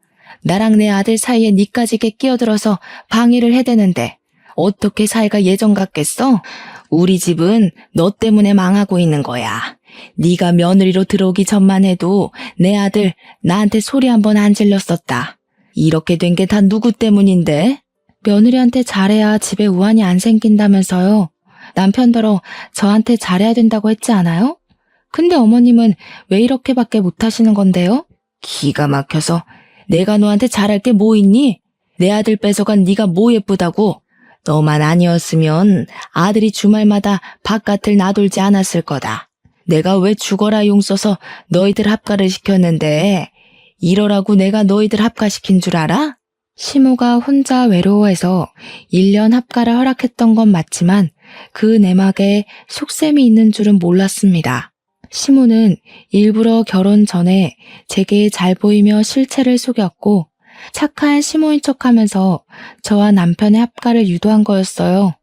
Speaker 1: 나랑 내 아들 사이에 니까지 끼어들어서 방해를 해대는데 어떻게 사이가 예전 같겠어? 우리 집은 너 때문에 망하고 있는 거야. 네가 며느리로 들어오기 전만 해도 내 아들 나한테 소리 한 번 안 질렀었다. 이렇게 된 게 다 누구 때문인데? 며느리한테 잘해야 집에 우환이 안 생긴다면서요. 남편더러 저한테 잘해야 된다고 했지 않아요? 근데 어머님은 왜 이렇게밖에 못하시는 건데요? 기가 막혀서 내가 너한테 잘할 게 뭐 있니? 내 아들 뺏어간 네가 뭐 예쁘다고? 너만 아니었으면 아들이 주말마다 바깥을 나돌지 않았을 거다. 내가 왜 죽어라 용 써서 너희들 합가를 시켰는데 이러라고 내가 너희들 합가시킨 줄 알아? 시모가 혼자 외로워해서 1년 합가를 허락했던 건 맞지만 그 내막에 속셈이 있는 줄은 몰랐습니다. 시모는 일부러 결혼 전에 제게 잘 보이며 실체를 속였고 착한 시모인 척하면서 저와 남편의 합가를 유도한 거였어요.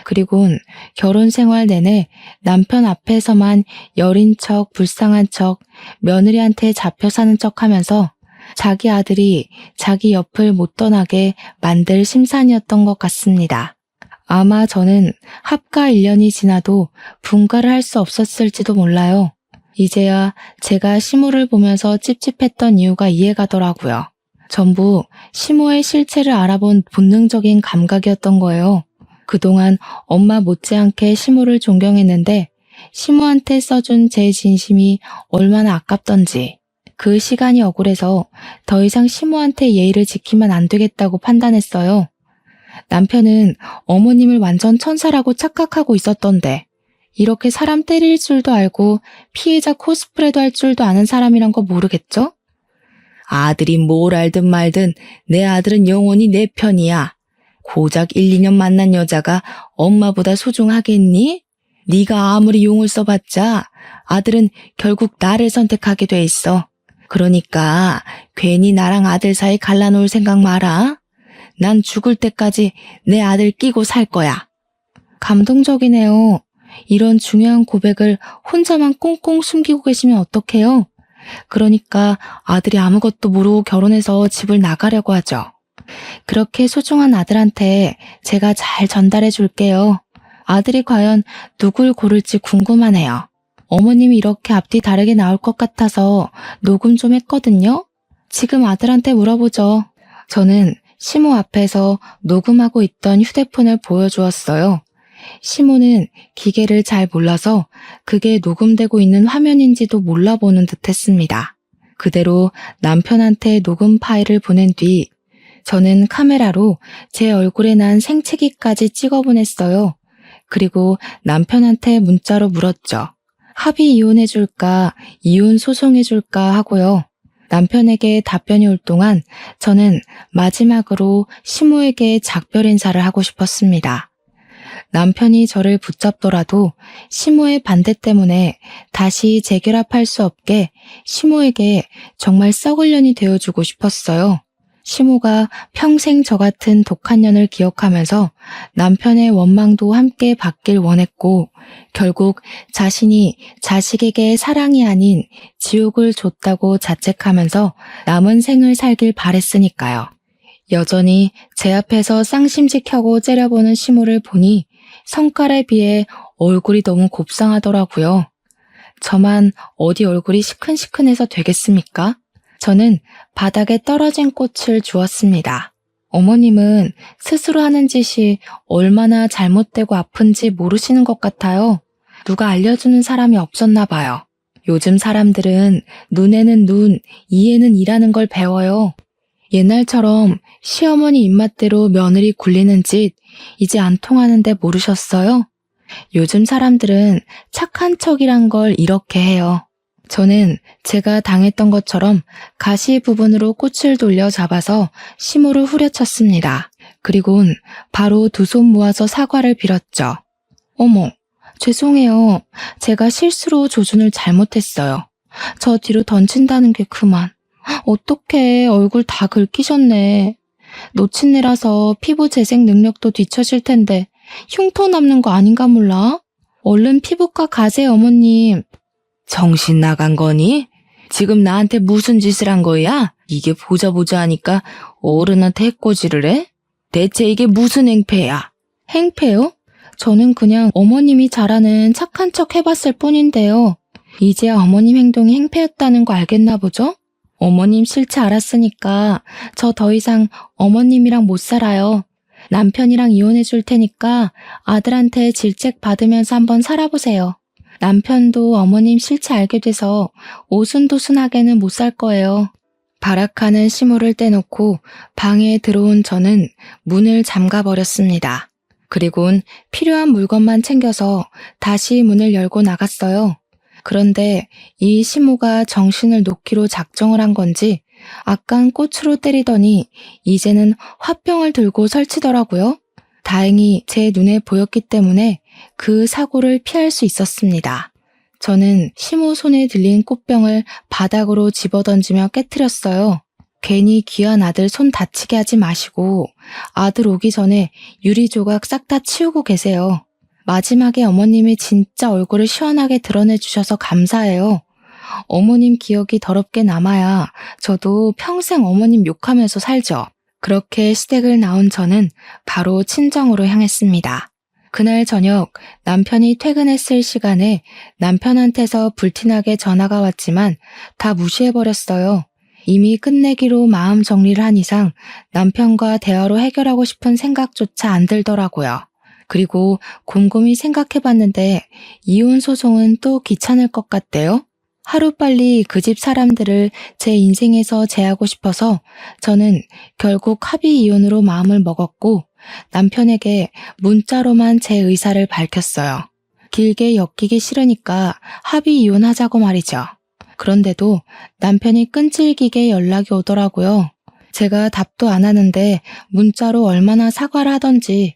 Speaker 1: 그리곤 결혼 생활 내내 남편 앞에서만 여린 척, 불쌍한 척, 며느리한테 잡혀 사는 척 하면서 자기 아들이 자기 옆을 못 떠나게 만들 심산이었던 것 같습니다. 아마 저는 합가 1년이 지나도 분가를 할 수 없었을지도 몰라요. 이제야 제가 시모를 보면서 찝찝했던 이유가 이해가더라고요. 전부 시모의 실체를 알아본 본능적인 감각이었던 거예요. 그동안 엄마 못지않게 시모를 존경했는데 시모한테 써준 제 진심이 얼마나 아깝던지 그 시간이 억울해서 더 이상 시모한테 예의를 지키면 안 되겠다고 판단했어요. 남편은 어머님을 완전 천사라고 착각하고 있었던데 이렇게 사람 때릴 줄도 알고 피해자 코스프레도 할 줄도 아는 사람이란 거 모르겠죠? 아들이 뭘 알든 말든 내 아들은 영원히 내 편이야. 고작 1, 2년 만난 여자가 엄마보다 소중하겠니? 네가 아무리 용을 써봤자 아들은 결국 나를 선택하게 돼 있어. 그러니까 괜히 나랑 아들 사이 갈라놓을 생각 마라. 난 죽을 때까지 내 아들 끼고 살 거야. 감동적이네요. 이런 중요한 고백을 혼자만 꽁꽁 숨기고 계시면 어떡해요? 그러니까 아들이 아무것도 모르고 결혼해서 집을 나가려고 하죠. 그렇게 소중한 아들한테 제가 잘 전달해 줄게요. 아들이 과연 누굴 고를지 궁금하네요. 어머님이 이렇게 앞뒤 다르게 나올 것 같아서 녹음 좀 했거든요. 지금 아들한테 물어보죠. 저는 시모 앞에서 녹음하고 있던 휴대폰을 보여주었어요. 시모는 기계를 잘 몰라서 그게 녹음되고 있는 화면인지도 몰라보는 듯 했습니다. 그대로 남편한테 녹음 파일을 보낸 뒤 저는 카메라로 제 얼굴에 난 생채기까지 찍어 보냈어요. 그리고 남편한테 문자로 물었죠. 합의 이혼해줄까, 이혼 소송해줄까 하고요. 남편에게 답변이 올 동안 저는 마지막으로 시모에게 작별 인사를 하고 싶었습니다. 남편이 저를 붙잡더라도 시모의 반대 때문에 다시 재결합할 수 없게 시모에게 정말 썩을 년이 되어주고 싶었어요. 시모가 평생 저 같은 독한 년을 기억하면서 남편의 원망도 함께 받길 원했고 결국 자신이 자식에게 사랑이 아닌 지옥을 줬다고 자책하면서 남은 생을 살길 바랬으니까요. 여전히 제 앞에서 쌍심지켜고 째려보는 시모를 보니 성깔에 비해 얼굴이 너무 곱상하더라고요. 저만 어디 얼굴이 시큰시큰해서 되겠습니까? 저는 바닥에 떨어진 꽃을 주었습니다. 어머님은 스스로 하는 짓이 얼마나 잘못되고 아픈지 모르시는 것 같아요. 누가 알려주는 사람이 없었나 봐요. 요즘 사람들은 눈에는 눈, 이에는 이라는 걸 배워요. 옛날처럼 시어머니 입맛대로 며느리 굴리는 짓 이제 안 통하는데 모르셨어요? 요즘 사람들은 착한 척이란 걸 이렇게 해요. 저는 제가 당했던 것처럼 가시 부분으로 꽃을 돌려 잡아서 시모를 후려쳤습니다. 그리곤 바로 두 손 모아서 사과를 빌었죠. 어머, 죄송해요. 제가 실수로 조준을 잘못했어요. 저 뒤로 던진다는 게 그만. 어떡해, 얼굴 다 긁히셨네. 노친내라서 피부 재생 능력도 뒤처질 텐데 흉터 남는 거 아닌가 몰라? 얼른 피부과 가세요, 어머님. 정신 나간 거니? 지금 나한테 무슨 짓을 한 거야? 이게 보자 하니까 어른한테 해코지를 해? 대체 이게 무슨 행패야? 행패요? 저는 그냥 어머님이 잘하는 착한 척 해봤을 뿐인데요. 이제야 어머님 행동이 행패였다는 거 알겠나 보죠? 어머님 실체 알았으니까 저 더 이상 어머님이랑 못 살아요. 남편이랑 이혼해 줄 테니까 아들한테 질책 받으면서 한번 살아보세요. 남편도 어머님 실체 알게 돼서 오순도순하게는 못 살 거예요. 발악하는 시모를 떼놓고 방에 들어온 저는 문을 잠가버렸습니다. 그리곤 필요한 물건만 챙겨서 다시 문을 열고 나갔어요. 그런데 이 시모가 정신을 놓기로 작정을 한 건지 아깐 꽃으로 때리더니 이제는 화병을 들고 설치더라고요. 다행히 제 눈에 보였기 때문에 그 사고를 피할 수 있었습니다. 저는 시모 손에 들린 꽃병을 바닥으로 집어던지며 깨트렸어요. 괜히 귀한 아들 손 다치게 하지 마시고 아들 오기 전에 유리 조각 싹 다 치우고 계세요. 마지막에 어머님이 진짜 얼굴을 시원하게 드러내 주셔서 감사해요. 어머님 기억이 더럽게 남아야 저도 평생 어머님 욕하면서 살죠. 그렇게 시댁을 나온 저는 바로 친정으로 향했습니다. 그날 저녁 남편이 퇴근했을 시간에 남편한테서 불티나게 전화가 왔지만 다 무시해버렸어요. 이미 끝내기로 마음 정리를 한 이상 남편과 대화로 해결하고 싶은 생각조차 안 들더라고요. 그리고 곰곰이 생각해봤는데 이혼 소송은 또 귀찮을 것 같대요. 하루빨리 그 집 사람들을 제 인생에서 제하고 싶어서 저는 결국 합의 이혼으로 마음을 먹었고 남편에게 문자로만 제 의사를 밝혔어요. 길게 엮이기 싫으니까 합의 이혼하자고 말이죠. 그런데도 남편이 끈질기게 연락이 오더라고요. 제가 답도 안 하는데 문자로 얼마나 사과를 하던지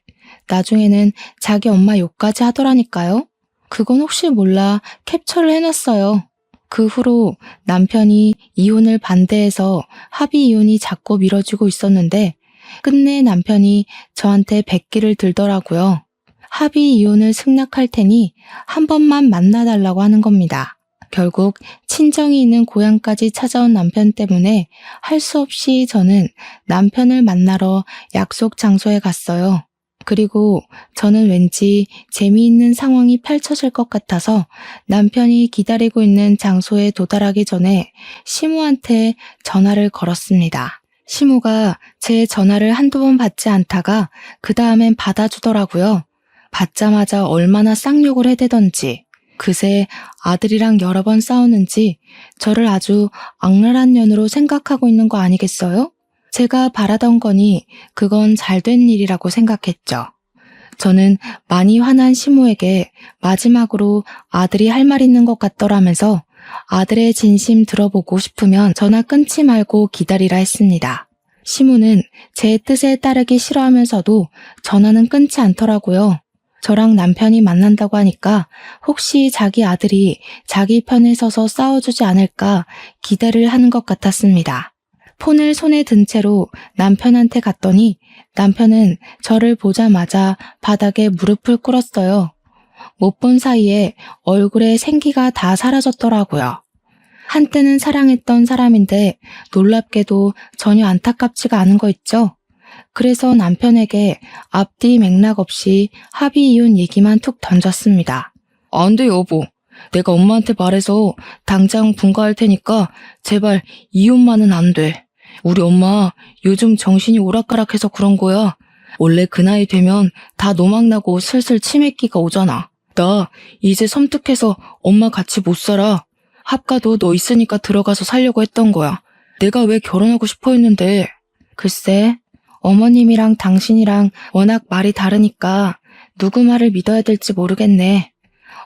Speaker 1: 나중에는 자기 엄마 욕까지 하더라니까요. 그건 혹시 몰라 캡처를 해놨어요. 그 후로 남편이 이혼을 반대해서 합의 이혼이 자꾸 미뤄지고 있었는데 끝내 남편이 저한테 백기를 들더라고요. 합의 이혼을 승낙할 테니 한 번만 만나달라고 하는 겁니다. 결국 친정이 있는 고향까지 찾아온 남편 때문에 할 수 없이 저는 남편을 만나러 약속 장소에 갔어요. 그리고 저는 왠지 재미있는 상황이 펼쳐질 것 같아서 남편이 기다리고 있는 장소에 도달하기 전에 시무한테 전화를 걸었습니다. 시무가 제 전화를 한두 번 받지 않다가 그 다음엔 받아주더라고요. 받자마자 얼마나 쌍욕을 해대던지 그새 아들이랑 여러 번 싸우는지 저를 아주 악랄한 년으로 생각하고 있는 거 아니겠어요? 제가 바라던 거니 그건 잘된 일이라고 생각했죠. 저는 많이 화난 시무에게 마지막으로 아들이 할 말 있는 것 같더라면서 아들의 진심 들어보고 싶으면 전화 끊지 말고 기다리라 했습니다. 시무는 제 뜻에 따르기 싫어하면서도 전화는 끊지 않더라고요. 저랑 남편이 만난다고 하니까 혹시 자기 아들이 자기 편에 서서 싸워주지 않을까 기대를 하는 것 같았습니다. 폰을 손에 든 채로 남편한테 갔더니 남편은 저를 보자마자 바닥에 무릎을 꿇었어요. 못 본 사이에 얼굴에 생기가 다 사라졌더라고요. 한때는 사랑했던 사람인데 놀랍게도 전혀 안타깝지가 않은 거 있죠? 그래서 남편에게 앞뒤 맥락 없이 합의 이혼 얘기만 툭 던졌습니다. 안 돼 여보. 내가 엄마한테 말해서 당장 분가할 테니까 제발 이혼만은 안 돼. 우리 엄마 요즘 정신이 오락가락해서 그런 거야. 원래 그 나이 되면 다 노망나고 슬슬 치매기가 오잖아. 나 이제 섬뜩해서 엄마 같이 못 살아. 합가도 너 있으니까 들어가서 살려고 했던 거야. 내가 왜 결혼하고 싶어 했는데. 글쎄, 어머님이랑 당신이랑 워낙 말이 다르니까 누구 말을 믿어야 될지 모르겠네.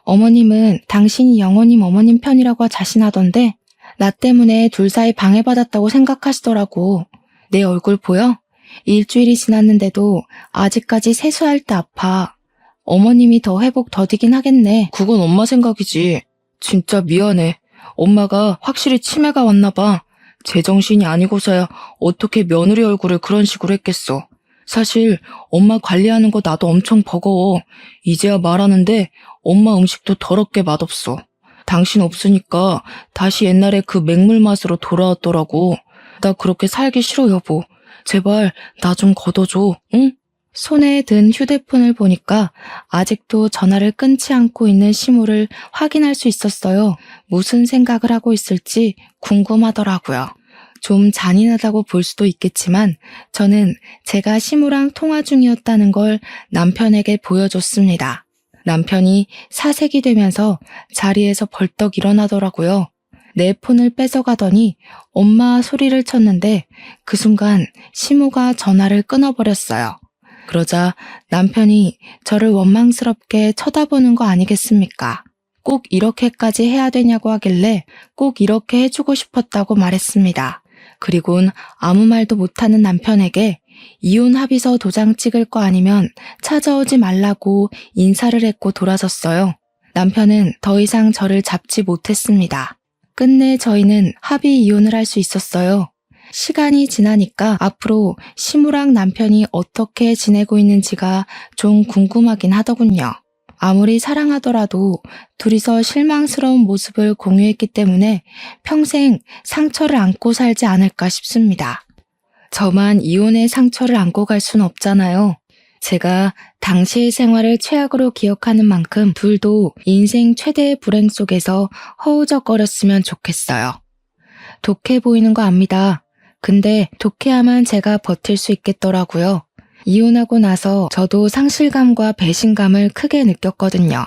Speaker 1: 어머님은 당신이 영호님 어머님 편이라고 자신하던데 나 때문에 둘 사이 방해받았다고 생각하시더라고. 내 얼굴 보여? 일주일이 지났는데도 아직까지 세수할 때 아파. 어머님이 더 회복 더디긴 하겠네. 그건 엄마 생각이지. 진짜 미안해. 엄마가 확실히 치매가 왔나 봐. 제정신이 아니고서야 어떻게 며느리 얼굴을 그런 식으로 했겠어. 사실 엄마 관리하는 거 나도 엄청 버거워. 이제야 말하는데 엄마 음식도 더럽게 맛없어. 당신 없으니까 다시 옛날에 그 맹물 맛으로 돌아왔더라고. 나 그렇게 살기 싫어 여보. 제발 나 좀 걷어줘, 응? 손에 든 휴대폰을 보니까 아직도 전화를 끊지 않고 있는 시무를 확인할 수 있었어요. 무슨 생각을 하고 있을지 궁금하더라고요. 좀 잔인하다고 볼 수도 있겠지만 저는 제가 시무랑 통화 중이었다는 걸 남편에게 보여줬습니다. 남편이 사색이 되면서 자리에서 벌떡 일어나더라고요. 내 폰을 뺏어가더니 엄마 소리를 쳤는데 그 순간 시무가 전화를 끊어버렸어요. 그러자 남편이 저를 원망스럽게 쳐다보는 거 아니겠습니까? 꼭 이렇게까지 해야 되냐고 하길래 꼭 이렇게 해주고 싶었다고 말했습니다. 그리곤 아무 말도 못하는 남편에게 이혼 합의서 도장 찍을 거 아니면 찾아오지 말라고 인사를 했고 돌아섰어요. 남편은 더 이상 저를 잡지 못했습니다. 끝내 저희는 합의 이혼을 할 수 있었어요. 시간이 지나니까 앞으로 시무랑 남편이 어떻게 지내고 있는지가 좀 궁금하긴 하더군요. 아무리 사랑하더라도 둘이서 실망스러운 모습을 공유했기 때문에 평생 상처를 안고 살지 않을까 싶습니다. 저만 이혼의 상처를 안고 갈 순 없잖아요. 제가 당시의 생활을 최악으로 기억하는 만큼 둘도 인생 최대의 불행 속에서 허우적거렸으면 좋겠어요. 독해 보이는 거 압니다. 근데 독해야만 제가 버틸 수 있겠더라고요. 이혼하고 나서 저도 상실감과 배신감을 크게 느꼈거든요.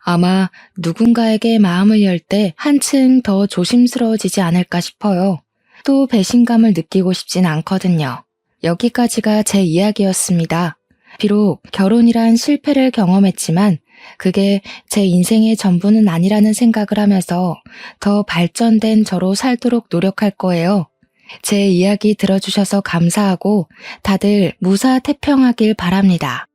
Speaker 1: 아마 누군가에게 마음을 열 때 한층 더 조심스러워지지 않을까 싶어요. 또 배신감을 느끼고 싶진 않거든요. 여기까지가 제 이야기였습니다. 비록 결혼이란 실패를 경험했지만 그게 제 인생의 전부는 아니라는 생각을 하면서 더 발전된 저로 살도록 노력할 거예요. 제 이야기 들어주셔서 감사하고 다들 무사태평하길 바랍니다.